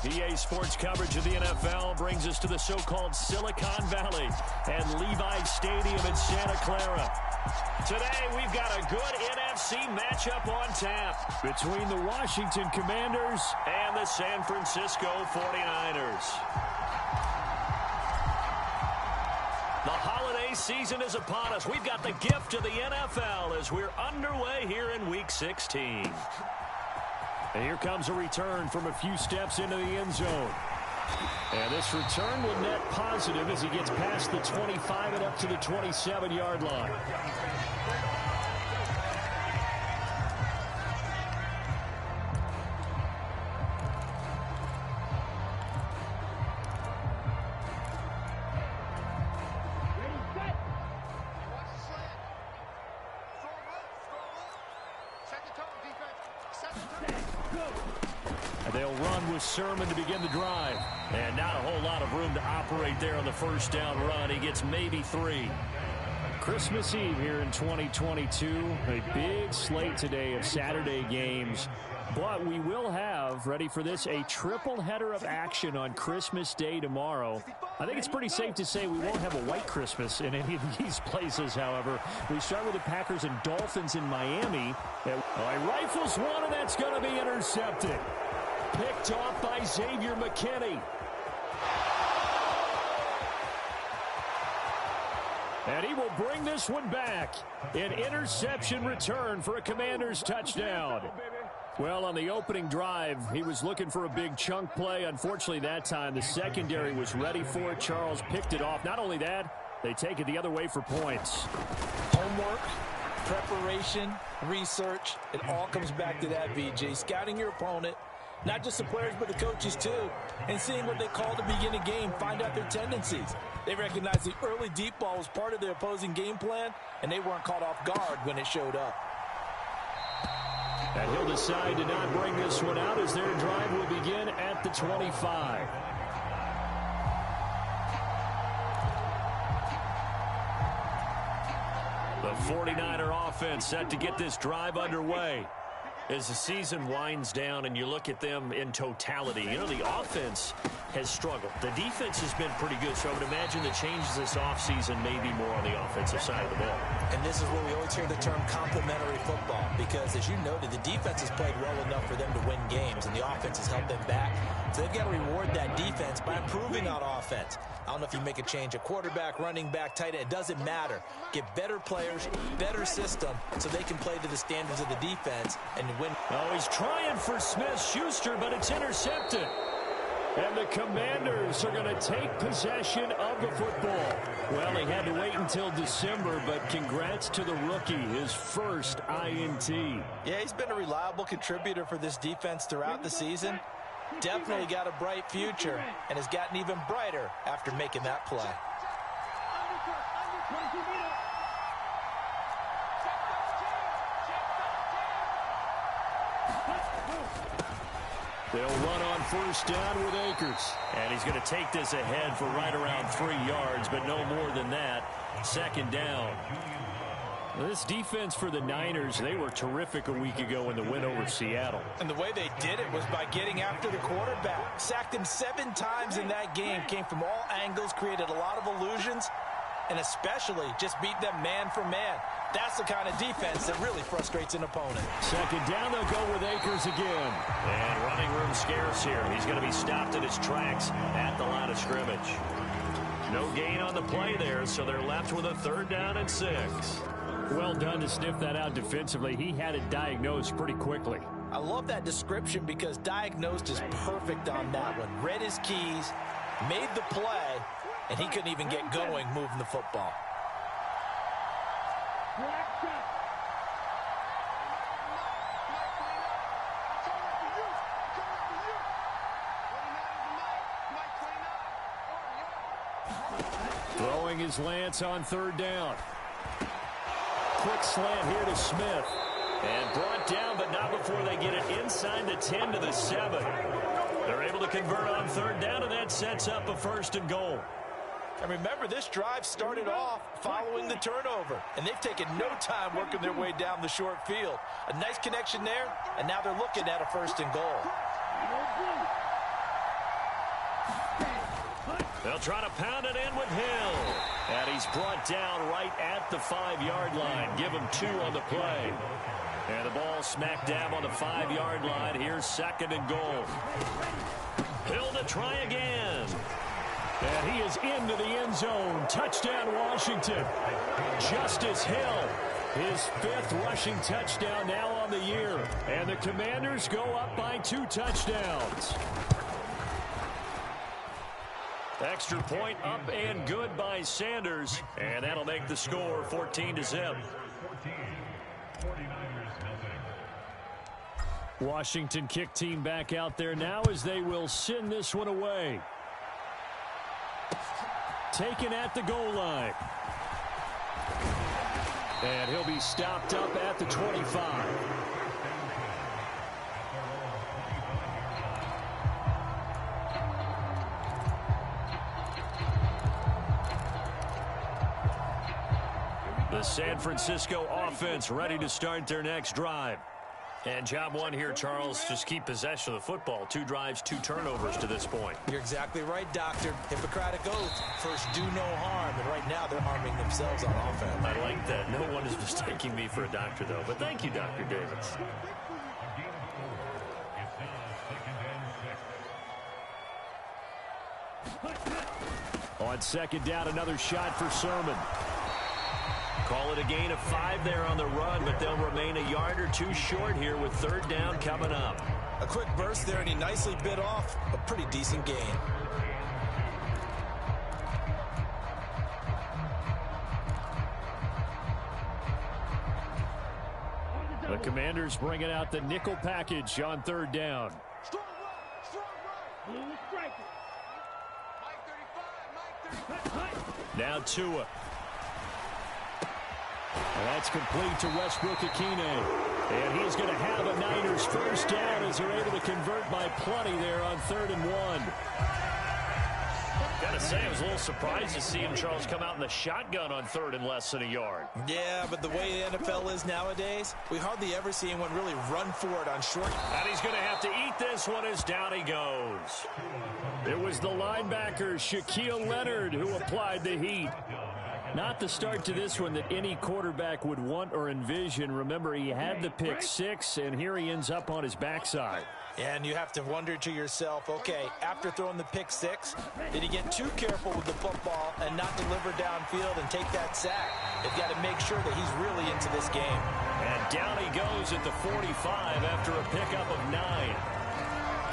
EA Sports coverage of the NFL brings us to the so-called Silicon Valley and Levi Stadium in Santa Clara. Today, we've got a good NFC matchup on tap between the Washington Commanders and the San Francisco 49ers. The holiday season is upon us. We've got the gift of the NFL as we're underway here in Week 16. And here comes a return from a few steps into the end zone. And this return will net positive as he gets past the 25 and up to the 27-yard line. They'll run with Sermon to begin the drive. And not a whole lot of room to operate there on the first down run. He gets maybe 3. Christmas Eve here in 2022. A big slate today of Saturday games. But we will have, ready for this, a triple header of action on Christmas Day tomorrow. I think it's pretty safe to say we won't have a white Christmas in any of these places, however. We start with the Packers and Dolphins in Miami. He rifles one, and that's going to be intercepted. Picked off by Xavier McKinney. And he will bring this one back. An interception return for a Commanders touchdown. Well, on the opening drive, he was looking for a big chunk play. Unfortunately, that time, the secondary was ready for it. Charles picked it off. Not only that, they take it the other way for points. Homework, preparation, research, it all comes back to that, VJ. Scouting your opponent, not just the players, but the coaches, too. And seeing what they call to begin a game, find out their tendencies. They recognized the early deep ball was part of their opposing game plan, and they weren't caught off guard when it showed up. And he'll decide to not bring this one out as their drive will begin at the 25. The 49er offense set to get this drive underway. As the season winds down and you look at them in totality, you know, the offense has struggled. The defense has been pretty good, so I would imagine the changes this offseason may be more on the offensive side of the ball. And this is where we always hear the term complementary football, because as you noted, the defense has played well enough for them to win games, and the offense has held them back. So they've got to reward that defense by improving on offense. I don't know if you make a change, a quarterback, running back, tight end, it doesn't matter. Get better players, better system, so they can play to the standards of the defense and win. Oh, he's trying for Smith-Schuster, but it's intercepted. And the Commanders are going to take possession of the football. Well, he had to wait until December, but congrats to the rookie, his first INT. Yeah, he's been a reliable contributor for this defense throughout the season. Definitely got a bright future and has gotten even brighter after making that play. They'll run on first down with Akers. And he's going to take this ahead for right around 3 yards, but no more than that. Second down. This defense for the Niners, they were terrific a week ago in the win over Seattle. And the way they did it was by getting after the quarterback. Sacked him 7 times in that game. Came from all angles, created a lot of illusions, and especially just beat them man for man. That's the kind of defense that really frustrates an opponent. Second down, they'll go with Akers again. And running room scarce here. He's going to be stopped in his tracks at the line of scrimmage. No gain on the play there, so they're left with a 3rd down and 6. Well done to sniff that out defensively. He had it diagnosed pretty quickly. I love that description because diagnosed is perfect on that one. Read his keys, made the play, and he couldn't even get going moving the football. Throwing his Lance on 3rd down. Quick slant here to Smith. And brought down, but not before they get it inside the 10 to the 7. They're able to convert on 3rd down, and that sets up a 1st and goal. And remember, this drive started off following the turnover, and they've taken no time working their way down the short field. A nice connection there, and now they're looking at a 1st and goal. They'll try to pound it in with Hill. And he's brought down right at the 5-yard line. Give him 2 on the play. And the ball smack dab on the 5-yard line. Here's 2nd and goal. Hill to try again. And he is into the end zone. Touchdown, Washington. Justice Hill, his 5th rushing touchdown now on the year. And the Commanders go up by 2 touchdowns. Extra point up and good by Sanders. And that'll make the score 14-0. Washington kick team back out there now as they will send this one away. Taken at the goal line. And he'll be stopped up at the 25. The San Francisco offense ready to start their next drive. And job one here, Charles, just keep possession of the football. 2 drives, 2 turnovers to this point. You're exactly right, Doctor. Hippocratic oath. First, do no harm. And right now, they're harming themselves on offense. I like that. No one is mistaking me for a doctor, though. But thank you, Dr. Davis. On 2nd down, another shot for Sermon. Call it a gain of 5 there on the run, but they'll remain a yard or 2 short here with 3rd down coming up. A quick burst there, and he nicely bit off a pretty decent gain. The Commanders bringing out the nickel package on 3rd down. Strong right. Blue striker. Mike 35. Now Tua. And that's complete to Westbrook-Ikhine. And he's going to have a Niners 1st down as they're able to convert by plenty there on 3rd and 1. Got to say, I was a little surprised to see him, Charles, come out in the shotgun on 3rd and less than a yard. Yeah, but the way the NFL is nowadays, we hardly ever see anyone really run for it on short. And he's going to have to eat this one as down he goes. It was the linebacker, Shaquille Leonard, who applied the heat. Not the start to this one that any quarterback would want or envision. Remember, he had the pick 6, and here he ends up on his backside. And you have to wonder to yourself, okay, after throwing the pick 6, did he get too careful with the football and not deliver downfield and take that sack? They've got to make sure that he's really into this game. And down he goes at the 45 after a pickup of 9.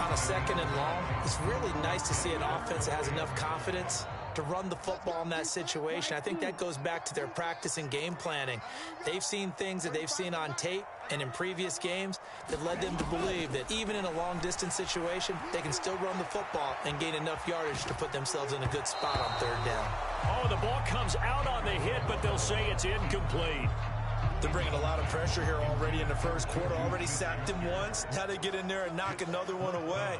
On a 2nd and long, it's really nice to see an offense that has enough confidence to run the football in that situation. I think that goes back to their practice and game planning. They've seen things that they've seen on tape and in previous games that led them to believe that even in a long-distance situation, they can still run the football and gain enough yardage to put themselves in a good spot on 3rd down. Oh, the ball comes out on the hit, but they'll say it's incomplete. They're bringing a lot of pressure here already in the 1st quarter. Already sacked him once. Now they get in there and knock another one away.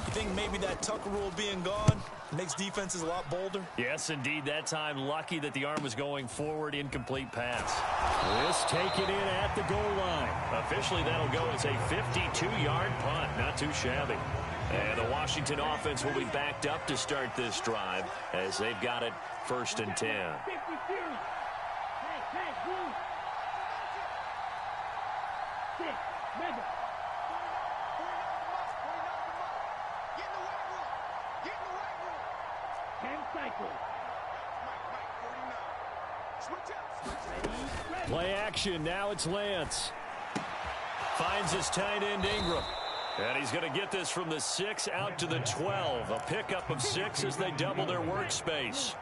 You think maybe that Tucker rule being gone makes defenses a lot bolder? Yes, indeed. That time, lucky that the arm was going forward. Incomplete pass. This taken in at the goal line. Officially, that'll go as a 52-yard punt. Not too shabby. And the Washington offense will be backed up to start this drive as they've got it 1st and 10. Play action. Now it's Lance. Finds his tight end Ingram. And he's going to get this from the 6 out to the 12. A pickup of 6 as they double their workspace.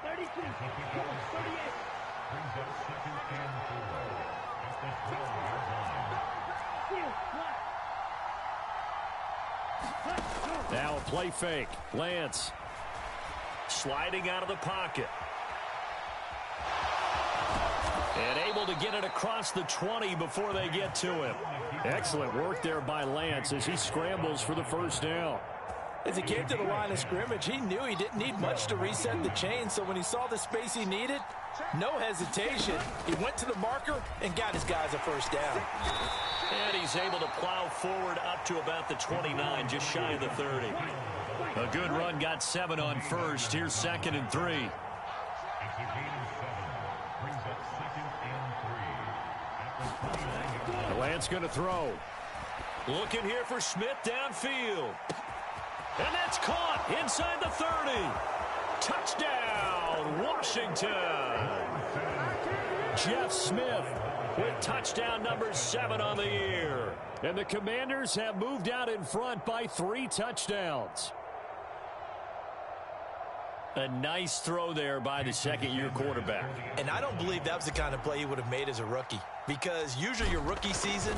Now a play fake. Lance sliding out of the pocket. And able to get it across the 20 before they get to him. Excellent work there by Lance as he scrambles for the 1st down. As he came to the line of scrimmage, he knew he didn't need much to reset the chain, so when he saw the space he needed, no hesitation. He went to the marker and got his guys a first down. And he's able to plow forward up to about the 29, just shy of the 30. A good run, got 7 on first. Here's 2nd and 3. Lance going to throw. Looking here for Smith downfield. And that's caught inside the 30. Touchdown, Washington. Jeff Smith with touchdown number 7 on the year. And the Commanders have moved out in front by 3 touchdowns. A nice throw there by the second-year quarterback. And I don't believe that was the kind of play he would have made as a rookie, because usually your rookie season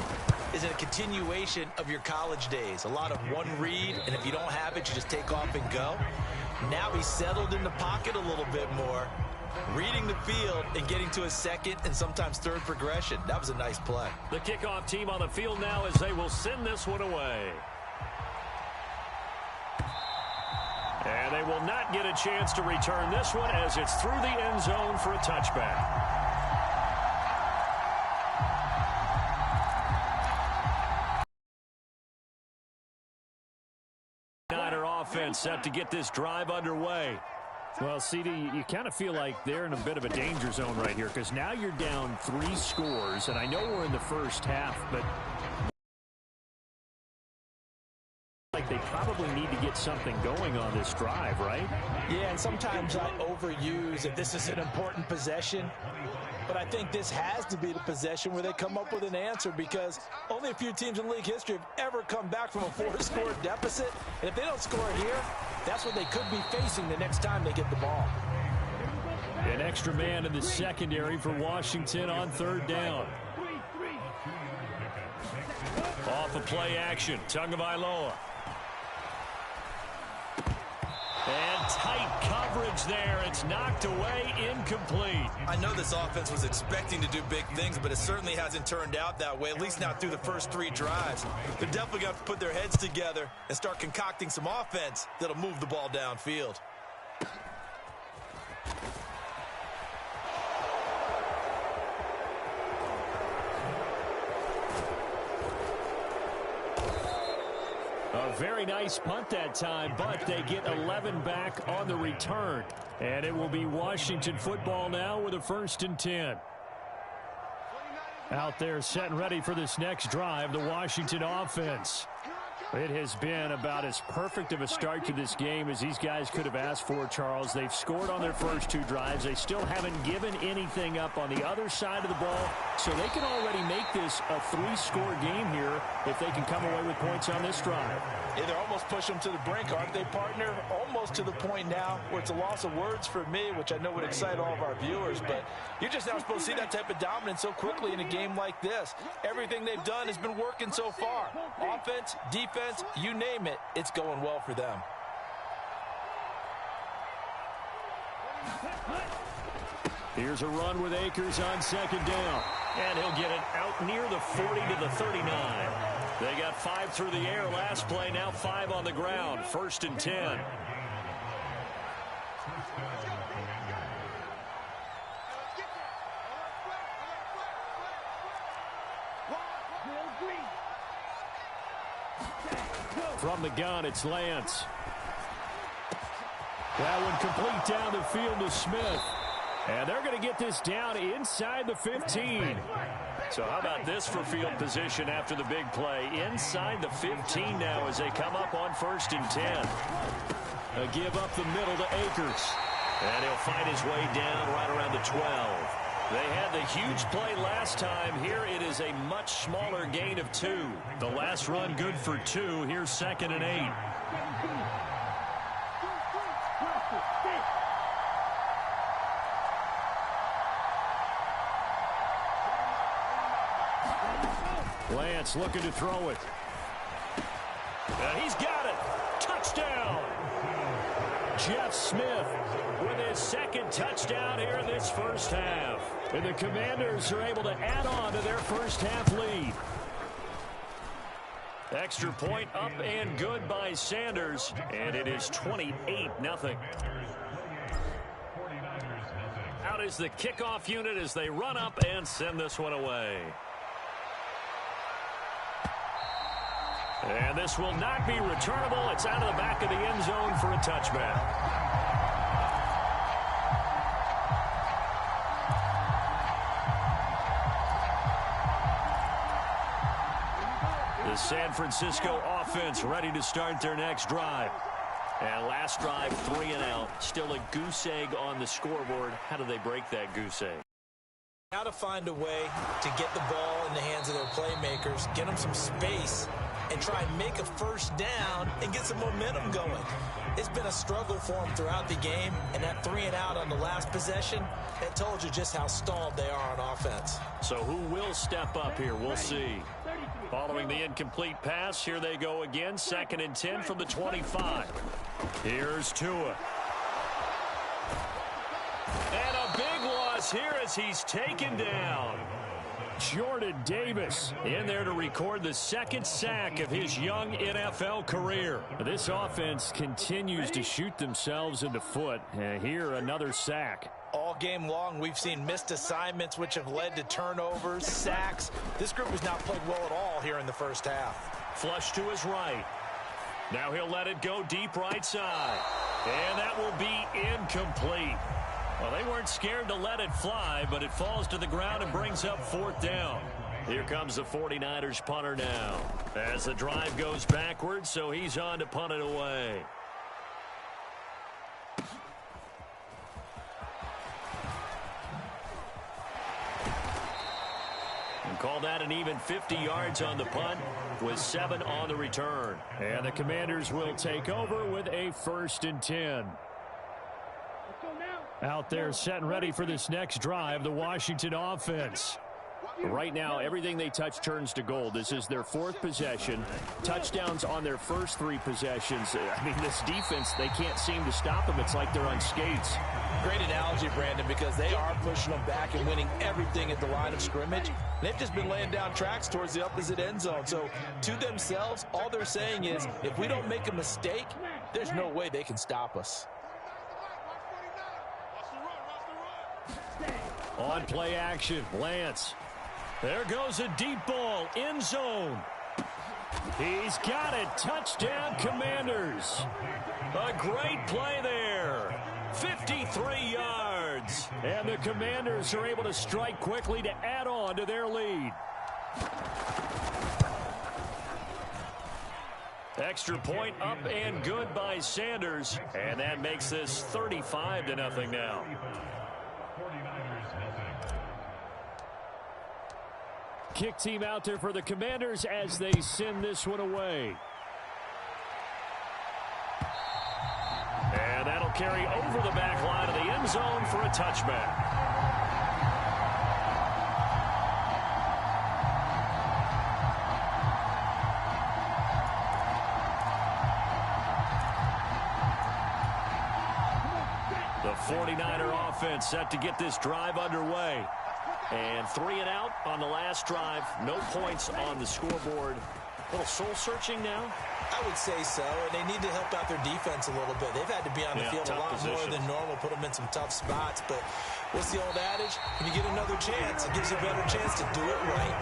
is a continuation of your college days. A lot of one read, and if you don't have it, you just take off and go. Now he's settled in the pocket a little bit more, reading the field and getting to a second and sometimes third progression. That was a nice play. The kickoff team on the field now as they will send this one away. And they will not get a chance to return this one as it's through the end zone for a touchback. Niner offense set to get this drive underway. Well, CD, you kind of feel like they're in a bit of a danger zone right here, because now you're down 3 scores, and I know we're in the first half, but like they probably need to get something going on this drive, right? Yeah, and sometimes I overuse if this is an important possession. But I think this has to be the possession where they come up with an answer, because only a few teams in league history have ever come back from a 4-score deficit. And if they don't score here, that's what they could be facing the next time they get the ball. An extra man in the secondary for Washington on 3rd down. Off of play action, Tagovailoa. And tight coverage there. It's knocked away, incomplete. I know this offense was expecting to do big things, but it certainly hasn't turned out that way, at least not through the first 3 drives. They're definitely going to have to put their heads together and start concocting some offense that'll move the ball downfield. A very nice punt that time, but they get 11 back on the return. And it will be Washington football now with a 1st and 10. Out there set and ready for this next drive, the Washington offense. It has been about as perfect of a start to this game as these guys could have asked for, Charles. They've scored on their first 2 drives. They still haven't given anything up on the other side of the ball, so they can already make this a 3-score game here if they can come away with points on this drive. Yeah, they're almost pushing them to the brink, aren't they, partner? Almost to the point now where it's a loss of words for me, which I know would excite all of our viewers, but you're just not supposed to see that type of dominance so quickly in a game like this. Everything they've done has been working so far. Offense, defense, you name it, it's going well for them. Here's a run with Akers on 2nd down. And he'll get it out near the 40 to the 39. They got 5 through the air last play, now 5 on the ground. 1st and 10. From the gun, it's Lance. That one complete down the field to Smith. And they're going to get this down inside the 15. So how about this for field position after the big play? Inside the 15 now as they come up on 1st and 10. A give up the middle to Akers. And he'll fight his way down right around the 12. They had the huge play last time. Here it is a much smaller gain of 2. The last run good for 2. Here's 2nd and 8. Lance looking to throw it. And he's got it. Touchdown. Jeff Smith with his 2nd touchdown here in this first half. And the Commanders are able to add on to their first half lead. Extra point up and good by Sanders, and it is 28-0. Out is the kickoff unit as they run up and send this one away. And this will not be returnable. It's out of the back of the end zone for a touchback. The San Francisco offense ready to start their next drive. And last drive, 3 and out. Still a goose egg on the scoreboard. How do they break that goose egg? How to find a way to get the ball in the hands of their playmakers, get them some space, and try and make a first down and get some momentum going. It's been a struggle for them throughout the game, and that 3 and out on the last possession, that told you just how stalled they are on offense. So who will step up here? We'll see. Following the incomplete pass, here they go again. 2nd and 10 from the 25. Here's Tua. And a big loss here as he's taken down. Jordan Davis in there to record the 2nd sack of his young NFL career. This offense continues to shoot themselves in the foot. And here, another sack. All game long, we've seen missed assignments, which have led to turnovers, sacks. This group has not played well at all here in the first half. Flush to his right. Now he'll let it go deep right side. And that will be incomplete. Well, they weren't scared to let it fly, but it falls to the ground and brings up 4th down. Here comes the 49ers punter now. As the drive goes backwards, so he's on to punt it away. And call that an even 50 yards on the punt with 7 on the return. And the Commanders will take over with a 1st and 10. Out there set and ready for this next drive, the Washington offense. Right now, everything they touch turns to gold. This is their 4th possession. Touchdowns on their first 3 possessions. I mean, this defense, they can't seem to stop them. It's like they're on skates. Great analogy, Brandon, because they are pushing them back and winning everything at the line of scrimmage. They've just been laying down tracks towards the opposite end zone. So, to themselves, all they're saying is, if we don't make a mistake, there's no way they can stop us. On play action, Lance. There goes a deep ball, end zone. He's got it. Touchdown, Commanders. A great play there. 53 yards. And the Commanders are able to strike quickly to add on to their lead. Extra point up and good by Sanders. And that makes this 35-0 now. Kick team out there for the Commanders as they send this one away. And that'll carry over the back line of the end zone for a touchback. The 49er offense set to get this drive underway. And 3 and out on the last drive. No points on the scoreboard. A little soul-searching now? I would say so, and they need to help out their defense a little bit. They've had to be on the field a lot more than normal, put them in some tough spots. But what's the old adage? When you get another chance, it gives you a better chance to do it right.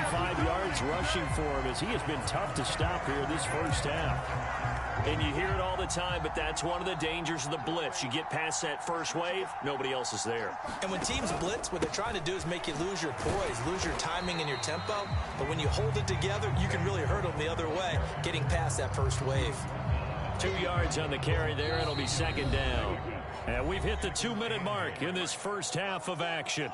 95 yards rushing for him as he has been tough to stop here this first half. And you hear it all the time, but that's one of the dangers of the blitz. You get past that first wave, nobody else is there. And when teams blitz, what they're trying to do is make you lose your poise, lose your timing and your tempo. But when you hold it together, you can really hurt them the other way, getting past that first wave. 2 yards on the carry there. It'll be 2nd down. And we've hit the 2-minute mark in this first half of action.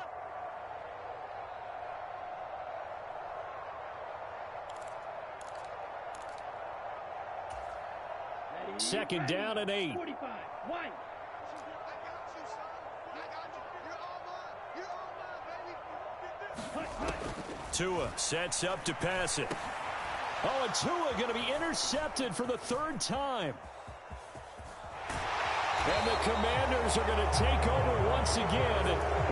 Second down and 8. Tua sets up to pass it. Oh, and Tua going to be intercepted for the 3rd time. And the Commanders are going to take over once again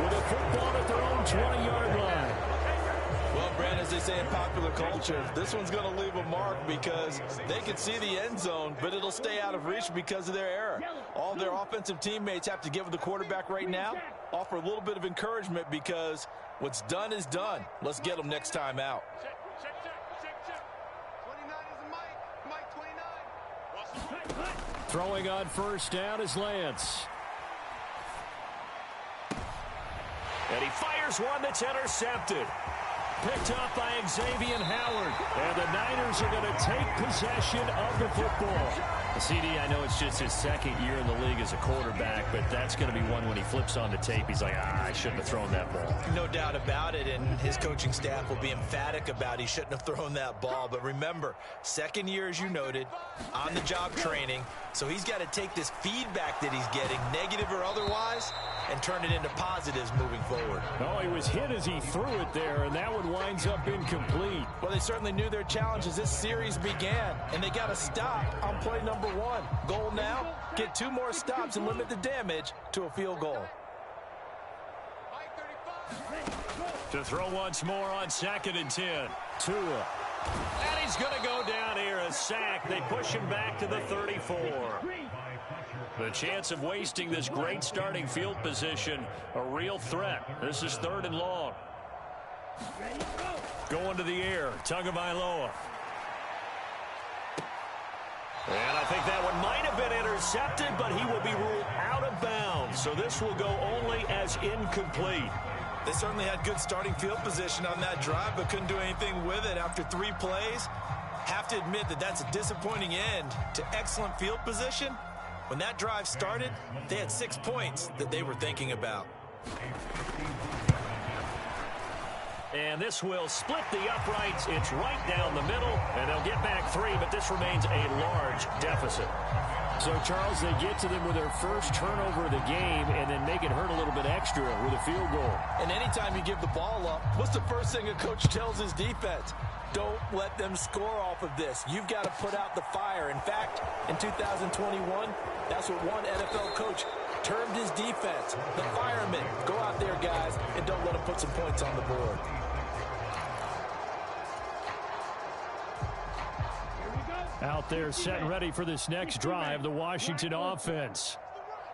with a football at their own 20-yard line. Well, Brandon, as they say in popular culture, this one's going to leave a mark because they can see the end zone, but it'll stay out of reach because of their error. All their offensive teammates have to give the quarterback right now, offer a little bit of encouragement because what's done is done. Let's get them next time out. Throwing on first down is Lance. And he fires one that's intercepted. Picked up by Xavier Howard. And the Niners are going to take possession of the football. CD, I know it's just his second year in the league as a quarterback, but that's going to be one when he flips on the tape. He's like, I shouldn't have thrown that ball. No doubt about it, and his coaching staff will be emphatic about he shouldn't have thrown that ball. But remember, second year, as you noted, on-the-job training, so he's got to take this feedback that he's getting, negative or otherwise, and turn it into positives moving forward. Oh, he was hit as he threw it there, and that one winds up incomplete. Well, they certainly knew their challenge as this series began, and they got to stop on play number 1. Goal now, get 2 more stops and limit the damage to a field goal. To throw once more on 2nd and 10. Tua. And he's going to go down here, a sack. They push him back to the 34. The chance of wasting this great starting field position, a real threat. This is 3rd and long. Going to the air, Tagovailoa. And I think that one might have been intercepted, but he will be ruled out of bounds. So this will go only as incomplete. They certainly had good starting field position on that drive, but couldn't do anything with it after 3 plays. Have to admit that that's a disappointing end to excellent field position. When that drive started, they had 6 points that they were thinking about. And this will split the uprights. It's right down the middle, and they'll get back 3, but this remains a large deficit. So, Charles, they get to them with their first turnover of the game and then make it hurt a little bit extra with a field goal. And anytime you give the ball up, what's the first thing a coach tells his defense? Don't let them score off of this. You've got to put out the fire. In fact, in 2021, that's what one NFL coach termed his defense. The firemen. Go out there, guys, and don't let them put some points on the board. Out there set and ready for this next drive, the Washington offense.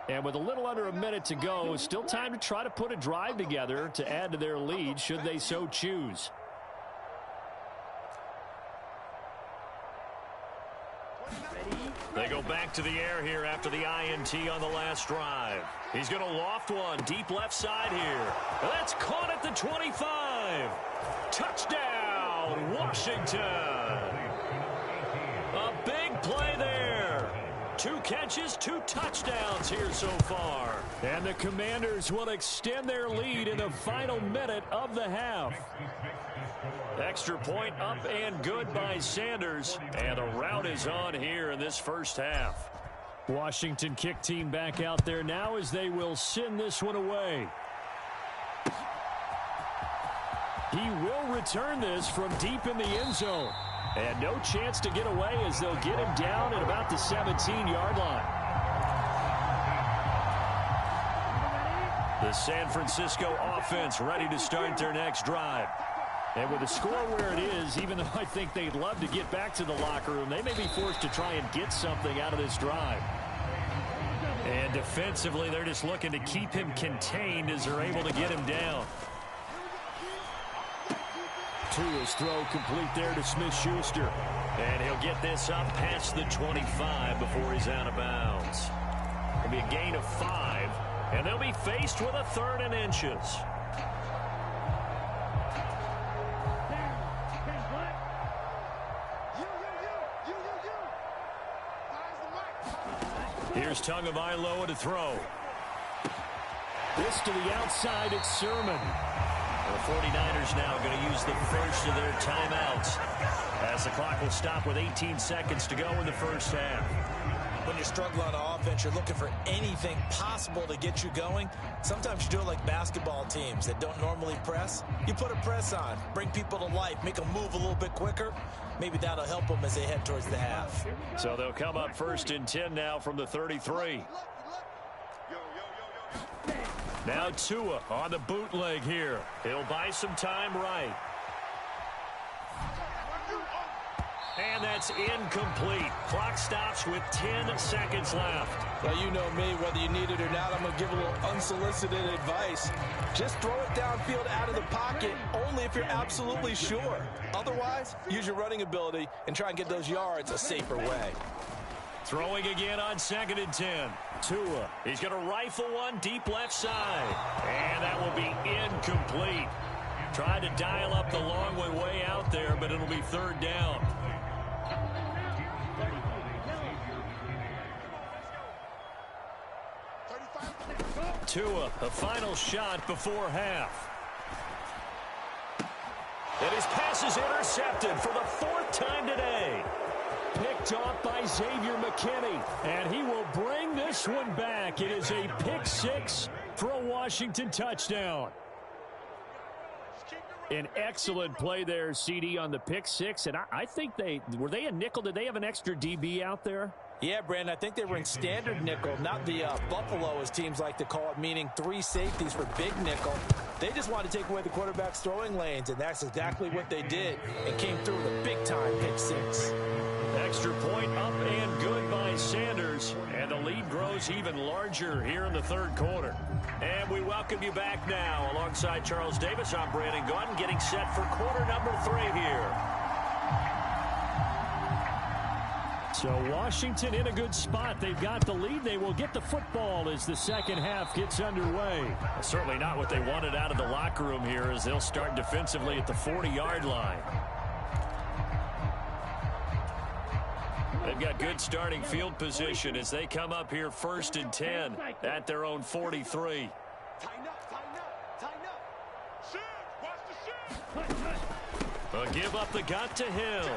And with a little under a minute to go, still time to try to put a drive together to add to their lead should they so choose. They go back to the air here after the INT on the last drive. He's going to loft one deep left side here. That's caught at the 25. Touchdown, Washington. A big play there. 2 catches, 2 touchdowns here so far. And the Commanders will extend their lead in the final minute of the half. Extra point up and good by Sanders. And the rout is on here in this first half. Washington kick team back out there now as they will send this one away. He will return this from deep in the end zone. And no chance to get away as they'll get him down at about the 17-yard line. The San Francisco offense ready to start their next drive. And with the score where it is, even though I think they'd love to get back to the locker room, they may be forced to try and get something out of this drive. And defensively, they're just looking to keep him contained as they're able to get him down. Tua's throw complete there to Smith-Schuster. And he'll get this up past the 25 before he's out of bounds. It'll be a gain of 5, and they'll be faced with a 3rd and inches. Here's Tagovailoa to throw. This to the outside, it's Sermon. The 49ers now going to use the first of their timeouts as the clock will stop with 18 seconds to go in the first half. When you're struggling on offense, you're looking for anything possible to get you going. Sometimes you do it like basketball teams that don't normally press. You put a press on, bring people to life, make them move a little bit quicker. Maybe that'll help them as they head towards the half. So they'll come up 1st and 10 now from the 33. Now Tua on the bootleg here. He'll buy some time right. And that's incomplete. Clock stops with 10 seconds left. Well, you know me, whether you need it or not, I'm going to give a little unsolicited advice. Just throw it downfield out of the pocket, only if you're absolutely sure. Otherwise, use your running ability and try and get those yards a safer way. Throwing again on 2nd and 10. Tua, he's going to rifle one deep left side. And that will be incomplete. Tried to dial up the long way out there, but it'll be 3rd down. Tua, a final shot before half. And his pass is intercepted for the 4th time today. Picked off by Xavier McKinney, and he will bring this one back. It is a pick 6 for a Washington touchdown. An excellent play there, CD, on the pick 6, and I think were they a nickel? Did they have an extra DB out there? Yeah, Brandon, I think they were in standard nickel, not the Buffalo, as teams like to call it, meaning 3 safeties for big nickel. They just wanted to take away the quarterback's throwing lanes, and that's exactly what they did, and came through with a big-time pick 6. Extra point up and good by Sanders, and the lead grows even larger here in the 3rd quarter. And we welcome you back now. Alongside Charles Davis, I'm Brandon Gaudin, getting set for quarter number 3 here. So Washington in a good spot. They've got the lead. They will get the football as the second half gets underway. Certainly not what they wanted out of the locker room here, as they'll start defensively at the 40-yard line. They've got good starting field position as they come up here 1st and 10 at their own 43. A give up the gut to Hill.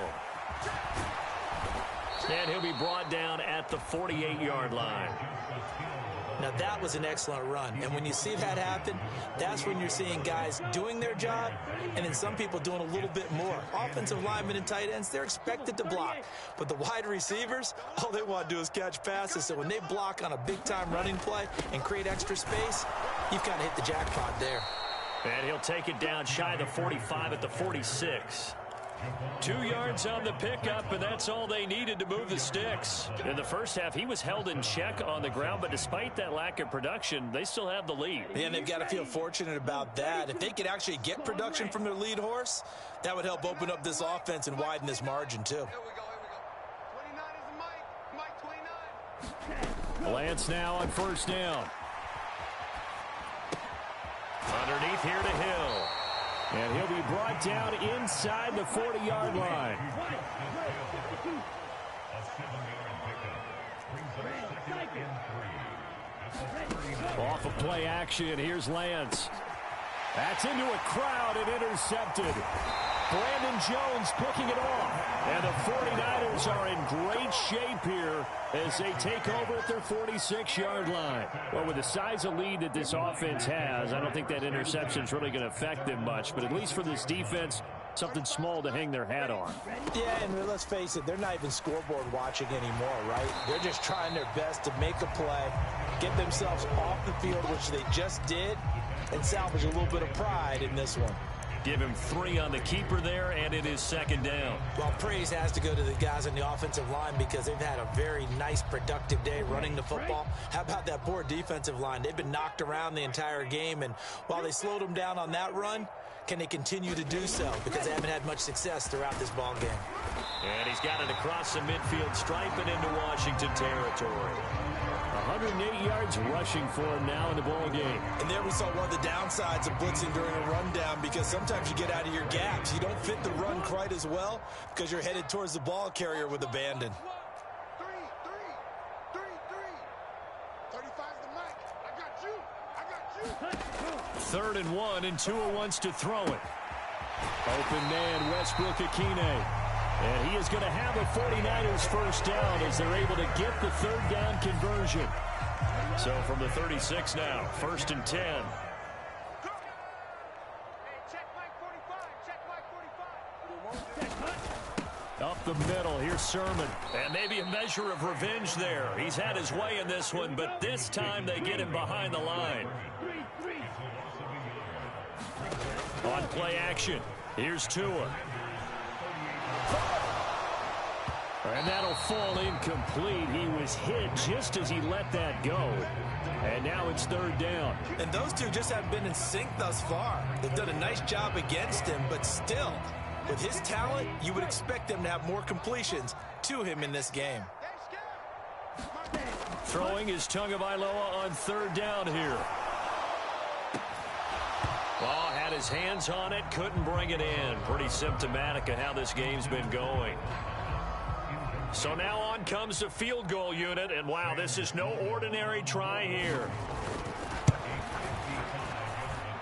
And he'll be brought down at the 48-yard line. Now, that was an excellent run. And when you see that happen, that's when you're seeing guys doing their job and then some people doing a little bit more. Offensive linemen and tight ends, they're expected to block. But the wide receivers, all they want to do is catch passes. So when they block on a big-time running play and create extra space, you've kind of hit the jackpot there. And he'll take it down shy of the 45 at the 46. 2 yards on the pickup, and that's all they needed to move the sticks. In the first half, he was held in check on the ground, but despite that lack of production, they still have the lead. Yeah, and they've got to feel fortunate about that. If they could actually get production from their lead horse, that would help open up this offense and widen this margin, too. 29 is Mike. 29. Lance now on 1st down. Underneath here to Hill. And he'll be brought down inside the 40-yard line. Off of play action, here's Lance. That's into a crowd and intercepted. Brandon Jones picking it off. And the 49ers are in great shape here as they take over at their 46-yard line. Well, with the size of lead that this offense has, I don't think that interception is really going to affect them much. But at least for this defense, something small to hang their hat on. Yeah, and let's face it, they're not even scoreboard watching anymore, right? They're just trying their best to make a play, get themselves off the field, which they just did, and salvage a little bit of pride in this one. Give him 3 on the keeper there, and it is 2nd down. Well, praise has to go to the guys on the offensive line because they've had a very nice, productive day running the football. How about that poor defensive line? They've been knocked around the entire game, and while they slowed them down on that run, can they continue to do so? Because they haven't had much success throughout this ball game. And he's got it across the midfield stripe and into Washington territory. 108 yards rushing for him now in the ball game. And there we saw one of the downsides of blitzing during a rundown, because sometimes you get out of your gaps. You don't fit the run quite as well because you're headed towards the ball carrier with abandon. 35 the mic. I got you. 3rd and 1, and Tua wants to throw it. Open man, Westbrook Akine. And he is going to have a 49ers first down as they're able to get the 3rd down conversion. So from the 36 now, 1st and 10. Up the middle, here's Sermon. And maybe a measure of revenge there. He's had his way in this one, but this time they get him behind the line. On play action, here's Tua. And that'll fall incomplete. He was hit just as he let that go. And now it's third down. And those two just haven't been in sync thus far. They've done a nice job against him, but still, with his talent, you would expect them to have more completions to him in this game. Throwing is Tagovailoa on third down here. Oh, had his hands on it, couldn't bring it in. Pretty symptomatic of how this game's been going. So now on comes the field goal unit, and wow, this is no ordinary try here.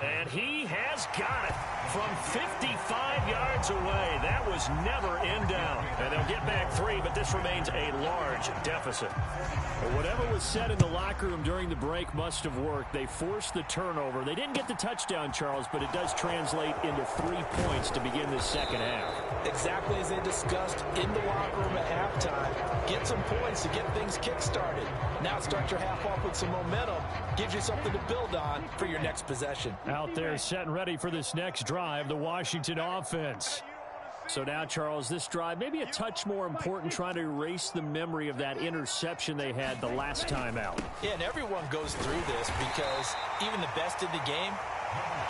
And he has got it from 55 yards away. That was never in down. And they'll get back 3, but this remains a large deficit. Well, whatever was said in the locker room during the break must have worked. They forced the turnover. They didn't get the touchdown, Charles, but it does translate into 3 points to begin the second half. Exactly as they discussed in the locker room at halftime. Get some points to get things kick-started. Now start your half off with some momentum. Gives you something to build on for your next possession. Out there set and ready for this next drive, the Washington offense. So now, Charles, this drive maybe a touch more important, trying to erase the memory of that interception they had the last time out. Yeah, and everyone goes through this because even the best in the game,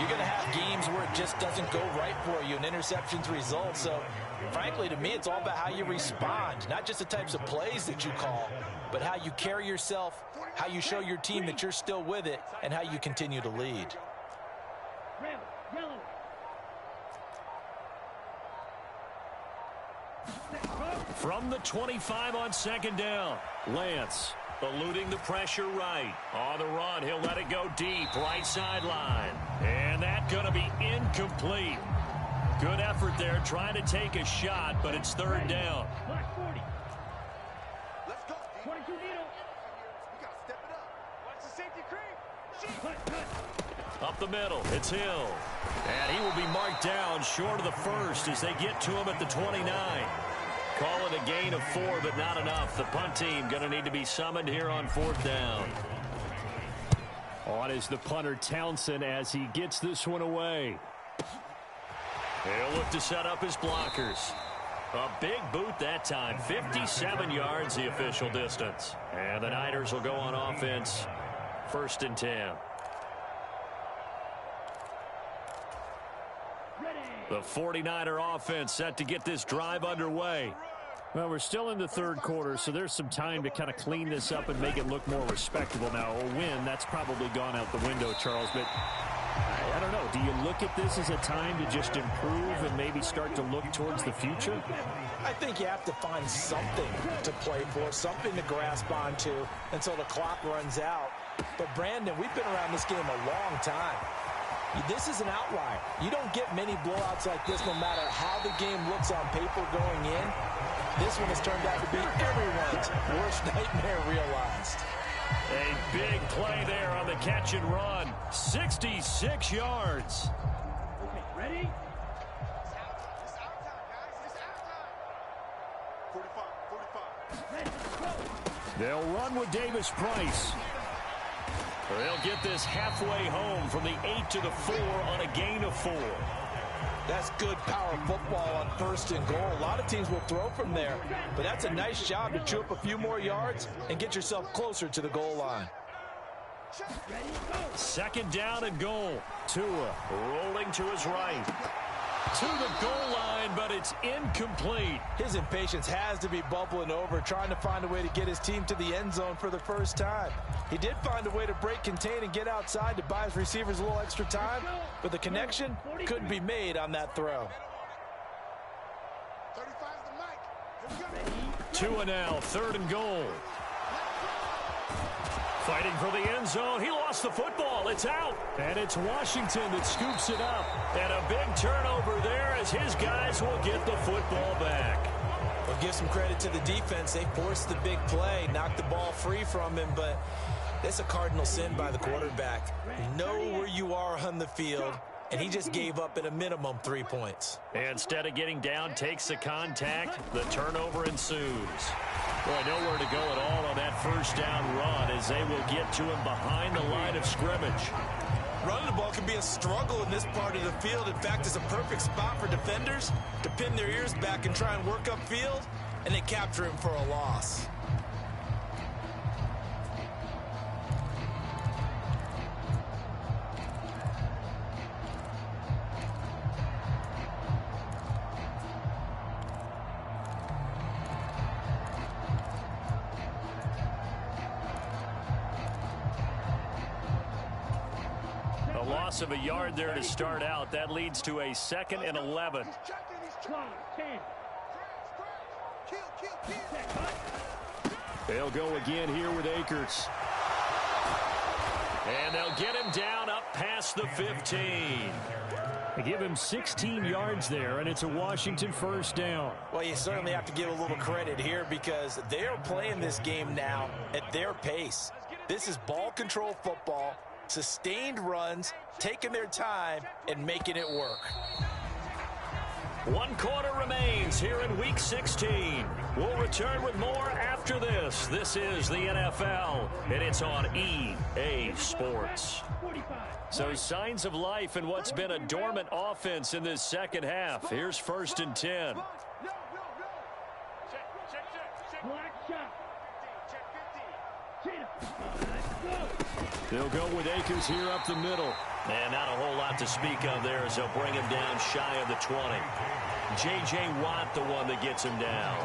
you're going to have games where it just doesn't go right for you and interceptions result. So, frankly, to me, it's all about how you respond, not just the types of plays that you call, but how you carry yourself, how you show your team that you're still with it, and how you continue to lead. From the 25 on second down, Lance eluding the pressure right. On the run, he'll let it go deep, right sideline. And that's going to be incomplete. Good effort there, trying to take a shot, but it's third down. Let's go. 22 needle. We got to step it up. Watch the safety cream. Up the middle, it's Hill. And he will be marked down short of the first as they get to him at the 29. Call it a gain of 4, but not enough. The punt team going to need to be summoned here on fourth down. On is the punter Townsend as he gets this one away. He'll look to set up his blockers. A big boot that time. 57 yards the official distance. And the Niners will go on offense. First and 10. The 49er offense set to get this drive underway. Well, we're still in the third quarter, so there's some time to kind of clean this up and make it look more respectable. Now, a win, that's probably gone out the window, Charles, but I don't know. Do you look at this as a time to just improve and maybe start to look towards the future? I think you have to find something to play for, something to grasp onto until the clock runs out. But, Brandon, we've been around this game a long time. This is an outlier. You don't get many blowouts like this no matter how the game looks on paper going in. This one has turned out to be everyone's worst nightmare realized. A big play there on the catch and run. 66 yards. Okay, ready? It's our time, guys. It's our time. 45. They'll run with Davis Price. They'll get this halfway home from the 8 to the 4 on a gain of 4. That's good power football on first and goal. A lot of teams will throw from there, but that's a nice job to chew up a few more yards and get yourself closer to the goal line. Second down and goal. Tua rolling to his right. To the goal line, but it's incomplete. His impatience has to be bubbling over, trying to find a way to get his team to the end zone for the first time. He did find a way to break contain and get outside to buy his receivers a little extra time, but the connection couldn't be made on that throw. 35's the mic. Tua now, third and goal. Fighting for the end zone. He lost the football. It's out. And it's Washington that scoops it up. And a big turnover there as his guys will get the football back. Well, give some credit to the defense. They forced the big play, knocked the ball free from him, but that's a cardinal sin by the quarterback. Know where you are on the field, and he just gave up at a minimum 3 points. Instead of getting down, takes the contact. The turnover ensues. Boy, nowhere to go at all on that first down run as they will get to him behind the line of scrimmage. Running the ball can be a struggle in this part of the field. In fact, it's a perfect spot for defenders to pin their ears back and try and work upfield and they capture him for a loss. Loss of a yard there to start out. That leads to a 2nd and 11. They'll go again here with Akers. And they'll get him down up past the 15. They give him 16 yards there, and it's a Washington first down. Well, you certainly have to give a little credit here because they're playing this game now at their pace. This is ball control football. Sustained runs, taking their time, and making it work. 1 quarter remains here in Week 16. We'll return with more after this. This is the NFL, and it's on EA Sports. So signs of life in what's been a dormant offense in this second half. Here's 1st and 10. They'll go with Akers here up the middle. And not a whole lot to speak of there as they'll bring him down shy of the 20. J.J. Watt the one that gets him down.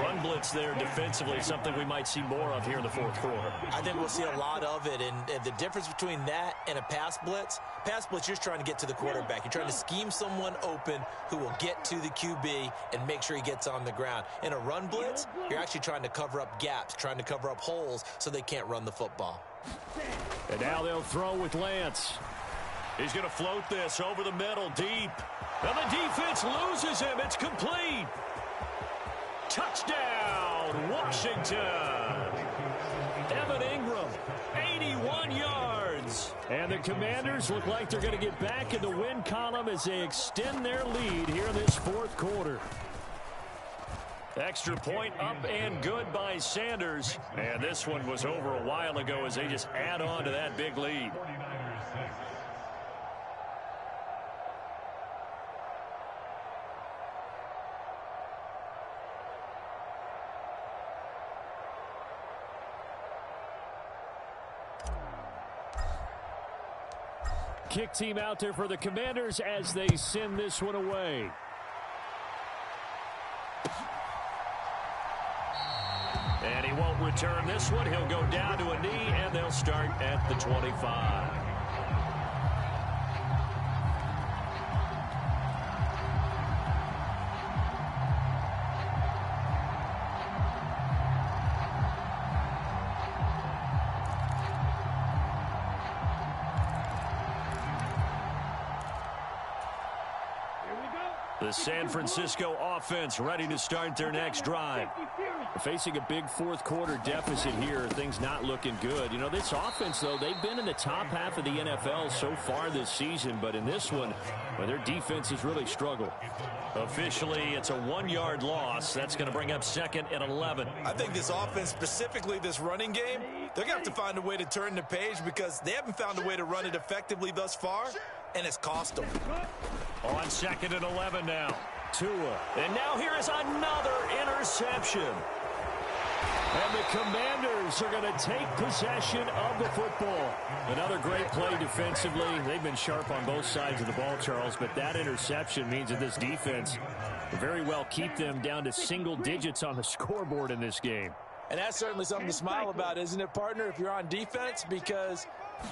Run blitz there defensively, something we might see more of here in the 4th quarter. I think we'll see a lot of it, and the difference between that and a pass blitz, you're just trying to get to the quarterback. You're trying to scheme someone open who will get to the QB and make sure he gets on the ground. In a run blitz, you're actually trying to cover up gaps, trying to cover up holes so they can't run the football. And now they'll throw with Lance. He's going to float this over the middle, deep. And the defense loses him. It's complete. Touchdown, Washington. Evan Ingram, 81 yards. And the Commanders look like they're going to get back in the win column as they extend their lead here in this 4th quarter. Extra point up and good by Sanders. And this one was over a while ago as they just add on to that big lead. Kick team out there for the Commanders as they send this one away. And he won't return this one. He'll go down to a knee, and they'll start at the 25. The San Francisco offense ready to start their next drive. Facing a big 4th quarter deficit here, things not looking good. You know, this offense, though, they've been in the top half of the NFL so far this season, but in this one, well, their defense has really struggled. Officially, it's a 1-yard loss. That's going to bring up 2nd and 11. I think this offense, specifically this running game, they're going to have to find a way to turn the page because they haven't found a way to run it effectively thus far, and it's cost them. On 2nd and 11 now. Tua. And now here is another interception. And the Commanders are going to take possession of the football. Another great play defensively. They've been sharp on both sides of the ball, Charles, but that interception means that this defense will very well keep them down to single digits on the scoreboard in this game. And that's certainly something to smile about, isn't it, partner, if you're on defense? Because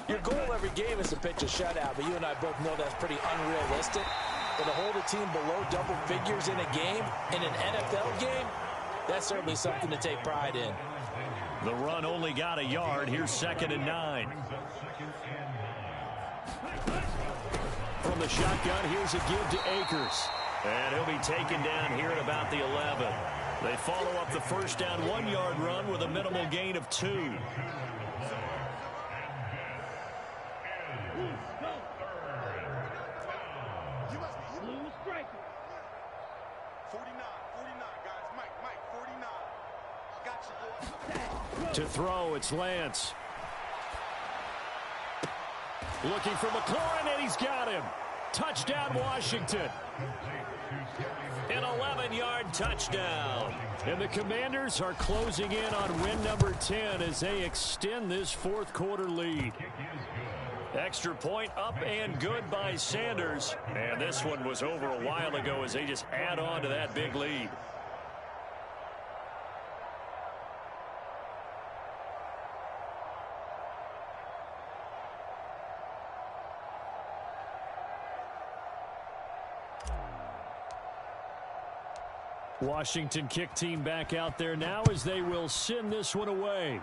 your goal every game is to pitch a shutout, but you and I both know that's pretty unrealistic. But to hold a team below double figures in a game, in an NFL game, that's certainly something to take pride in. The run only got a yard. Here's 2nd and 9. From the shotgun, here's a give to Akers. And he'll be taken down here at about the 11. They follow up the first down 1-yard run with a minimal gain of 2. To throw, it's Lance. Looking for McLaurin, and he's got him. Touchdown, Washington. An 11-yard touchdown. And the Commanders are closing in on win number 10 as they extend this fourth quarter lead. Extra point up and good by Sanders. And this one was over a while ago as they just add on to that big lead. Washington kick team back out there now as they will send this one away.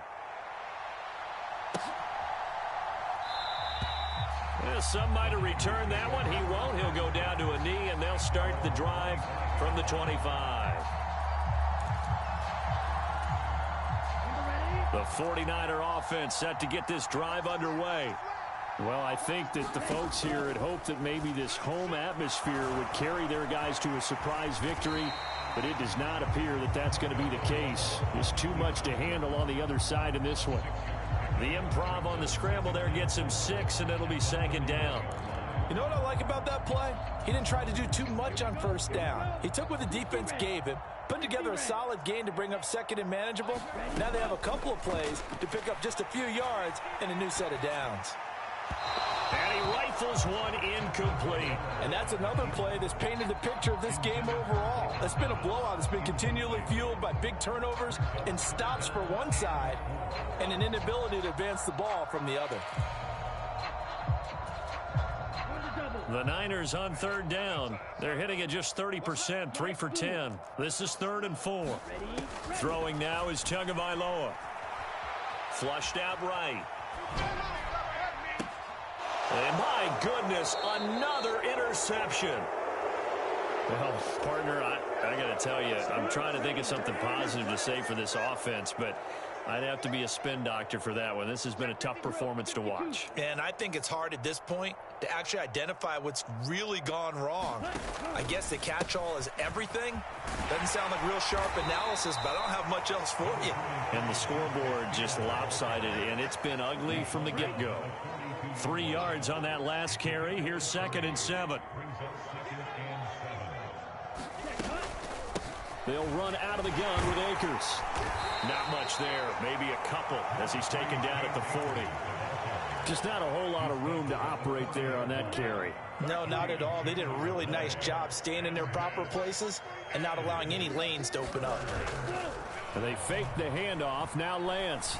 Yeah, some might have returned that one. He won't. He'll go down to a knee, and they'll start the drive from the 25. The 49er offense set to get this drive underway. Well, I think that the folks here had hoped that maybe this home atmosphere would carry their guys to a surprise victory. But it does not appear that that's going to be the case. There's too much to handle on the other side in this one. The improv on the scramble there gets him 6, and it'll be second down. You know what I like about that play? He didn't try to do too much on first down. He took what the defense gave him, put together a solid gain to bring up second and manageable. Now they have a couple of plays to pick up just a few yards and a new set of downs. And he rifles one incomplete. And that's another play that's painted the picture of this game overall. It's been a blowout. It's been continually fueled by big turnovers and stops for one side and an inability to advance the ball from the other. The Niners on third down. They're hitting at just 30%, 3 for 10. This is 3rd and 4. Throwing now is Tagovailoa. Flushed out right. And my goodness, another interception. Well, partner, I got to tell you, I'm trying to think of something positive to say for this offense, but I'd have to be a spin doctor for that one. This has been a tough performance to watch. And I think it's hard at this point to actually identify what's really gone wrong. I guess the catch-all is everything. Doesn't sound like real sharp analysis, but I don't have much else for you. And the scoreboard just lopsided, and it's been ugly from the get-go. 3 yards on that last carry. Here's 2nd and 7. They'll run out of the gun with Akers. Not much there. Maybe a couple as he's taken down at the 40. Just not a whole lot of room to operate there on that carry. No, not at all. They did a really nice job staying in their proper places and not allowing any lanes to open up. And they fake the handoff. Now Lance.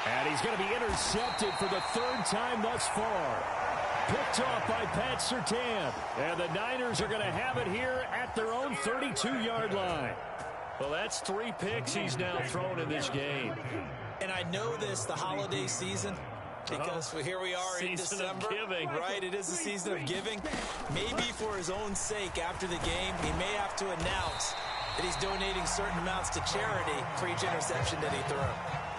And he's going to be intercepted for the 3rd time thus far. Picked off by Pat Surtain. And the Niners are going to have it here at their own 32-yard line. Well, that's 3 picks he's now thrown in this game. And I know this, the holiday season, because here we are in December. Right, it is the season of giving. Maybe for his own sake after the game, he may have to announce that he's donating certain amounts to charity for each interception that he threw.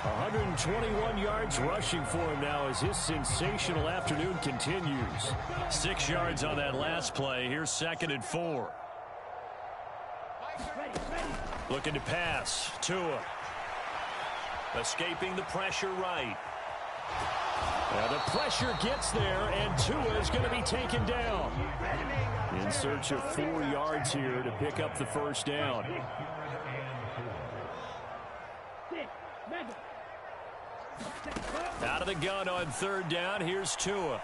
121 yards rushing for him now as his sensational afternoon continues. 6 yards on that last play. Here's 2nd and 4. Looking to pass. Tua. Escaping the pressure right. The pressure gets there, and Tua is going to be taken down. In search of 4 yards here to pick up the first down. Out of the gun on 3rd down. Here's Tua.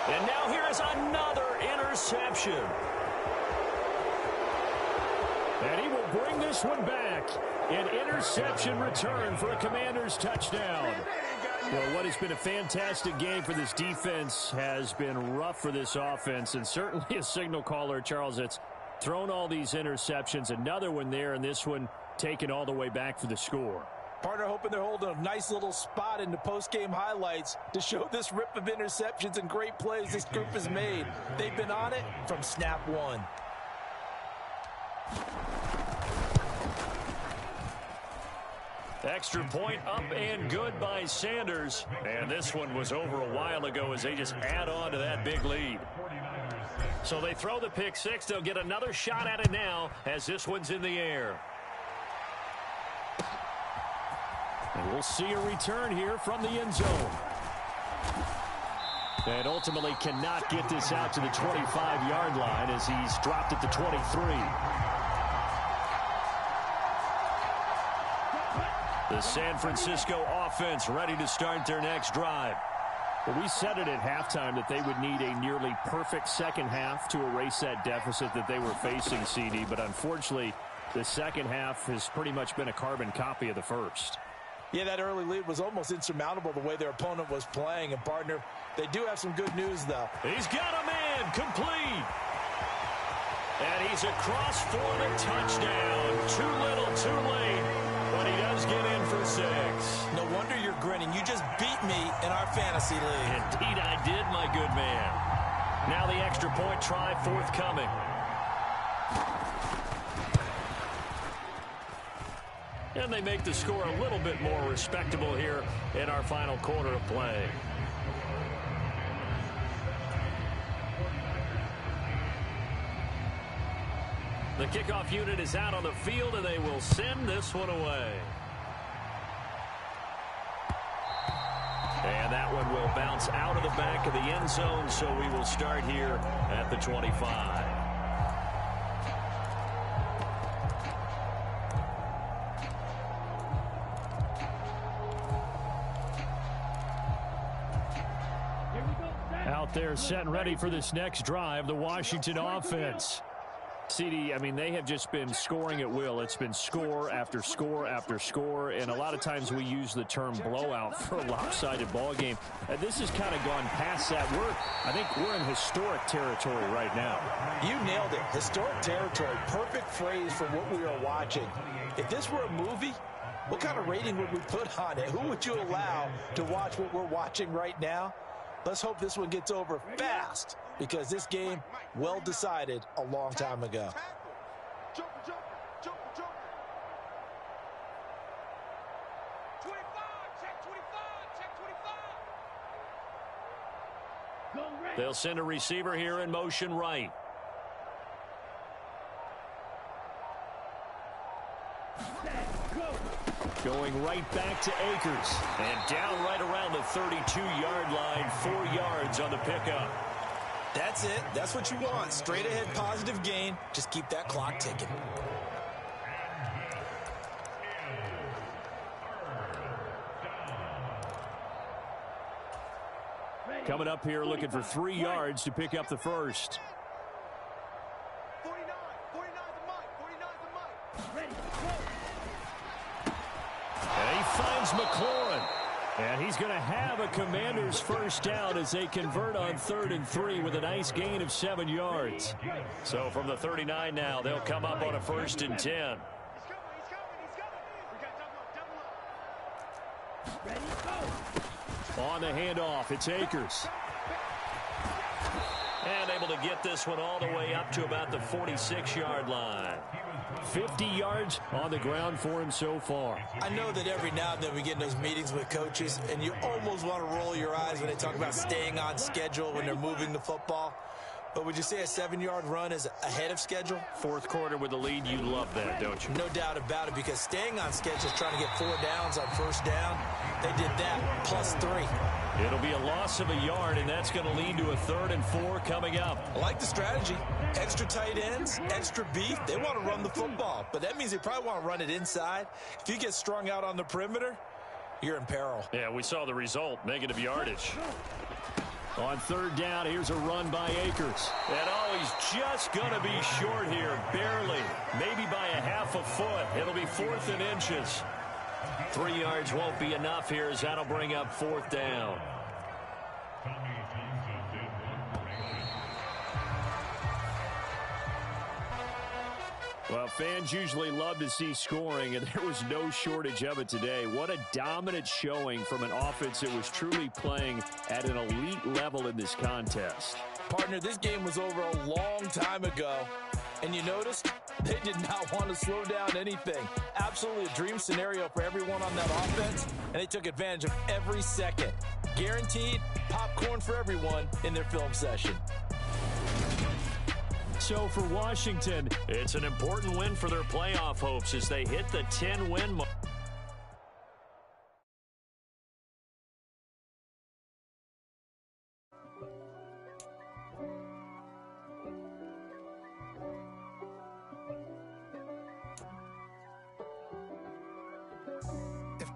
And now here is another interception. And he will bring this one back. An interception return for a Commanders touchdown. Well, what has been a fantastic game for this defense has been rough for this offense, and certainly a signal caller, Charles, that's thrown all these interceptions. Another one there, and this one taken all the way back for the score. Partner hoping they're holding a nice little spot in the post-game highlights to show this rip of interceptions and great plays this group has made. They've been on it from snap one. Extra point up and good by Sanders. And this one was over a while ago as they just add on to that big lead. So they throw the pick six. They'll get another shot at it now as this one's in the air. And we'll see a return here from the end zone. And ultimately cannot get this out to the 25-yard line as he's dropped at the 23. The San Francisco offense ready to start their next drive. Well, we said it at halftime that they would need a nearly perfect second half to erase that deficit that they were facing, CD. But unfortunately, the second half has pretty much been a carbon copy of the first. Yeah, that early lead was almost insurmountable the way their opponent was playing. And, partner, they do have some good news, though. He's got a man complete. And he's across for the touchdown. Too little, too late. But he does get in for 6. No wonder you're grinning. You just beat me in our fantasy league. Indeed I did, my good man. Now the extra point try forthcoming. And they make the score a little bit more respectable here in our final quarter of play. The kickoff unit is out on the field, and they will send this one away. And that one will bounce out of the back of the end zone, so we will start here at the 25. Out there set and ready for this next drive, the Washington offense. CD, I mean, they have just been scoring at will. It's been score after score after score, and a lot of times we use the term blowout for a lopsided ball game. This has kind of gone past that. I think we're in historic territory right now. You nailed it. Historic territory. Perfect phrase for what we are watching. If this were a movie, what kind of rating would we put on it? Who would you allow to watch what we're watching right now? Let's hope this one gets over fast, because this game, well decided a long time ago. Jumper, jumper, jumper, jumper. 25, check 25, check 25. They'll send a receiver here in motion right. Going right back to Akers. And down right around the 32-yard line, 4 yards on the pickup. That's it. That's what you want. Straight ahead positive gain. Just keep that clock ticking. Coming up here looking for 3 yards to pick up the first. 49, 49 the mic, 49 the mic. Ready, And he finds McLaurin. And he's going to have a Commanders first down as they convert on 3rd and 3 with a nice gain of 7 yards. So from the 39 now, they'll come up on a 1st and 10. He's coming, he's coming, he's coming. We got double up, double up. Ready, go. On the handoff, it's Akers. And able to get this one all the way up to about the 46-yard line. 50 yards on the ground for him so far. I know that every now and then we get in those meetings with coaches, and you almost want to roll your eyes when they talk about staying on schedule when they're moving the football. But would you say a 7-yard run is ahead of schedule? 4th quarter with the lead, you love that, don't you? No doubt about it, because staying on schedule is trying to get 4 downs on 1st down. They did that, plus 3. It'll be a loss of a yard, and that's going to lead to a 3rd and 4 coming up. I like the strategy. Extra tight ends, extra beef. They want to run the football, but that means they probably want to run it inside. If you get strung out on the perimeter, you're in peril. Yeah, we saw the result, negative yardage. On 3rd down, here's a run by Akers. And he's just going to be short here, barely. Maybe by a half a foot. It'll be 4th and inches. 3 yards won't be enough here as that'll bring up 4th down. Well, fans usually love to see scoring, and there was no shortage of it today. What a dominant showing from an offense that was truly playing at an elite level in this contest. Partner, this game was over a long time ago, and you noticed they did not want to slow down anything. Absolutely a dream scenario for everyone on that offense, and they took advantage of every second. Guaranteed popcorn for everyone in their film session. So for Washington, it's an important win for their playoff hopes as they hit the 10-win mark.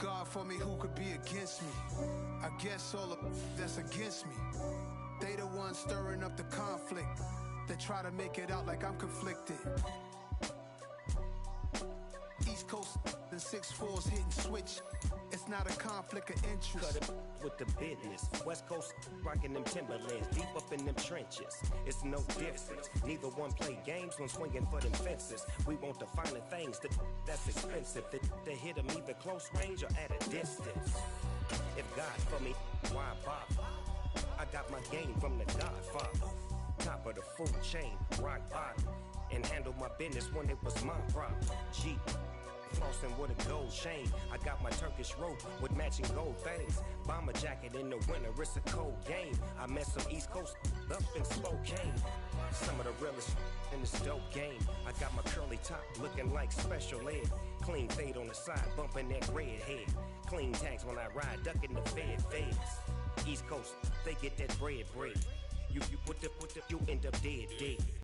God for me, who could be against me? I guess all of that's against me. They the ones stirring up the conflict. They try to make it out like I'm conflicted. East Coast and 6'4's hitting switch. It's not a conflict of interest. Cut it with the business. West Coast rocking them Timberlands, deep up in them trenches. It's no difference. Neither one play games when swinging for them fences. We want the finer things that's expensive. That hit them either close range or at a distance. If God for me, why bother? I got my game from the Godfather. Top of the food chain, rock bottom. And handle my business when it was my problem. G. Flossing with a gold chain. I got my Turkish rope with matching gold things. Bomber jacket in the winter, it's a cold game. I met some East Coast up in Spokane. Some of the realest in this dope game. I got my curly top looking like special ed. Clean fade on the side, bumping that red head. Clean tags when I ride, ducking the feds. East Coast, they get that bread. You put the, you end up dead.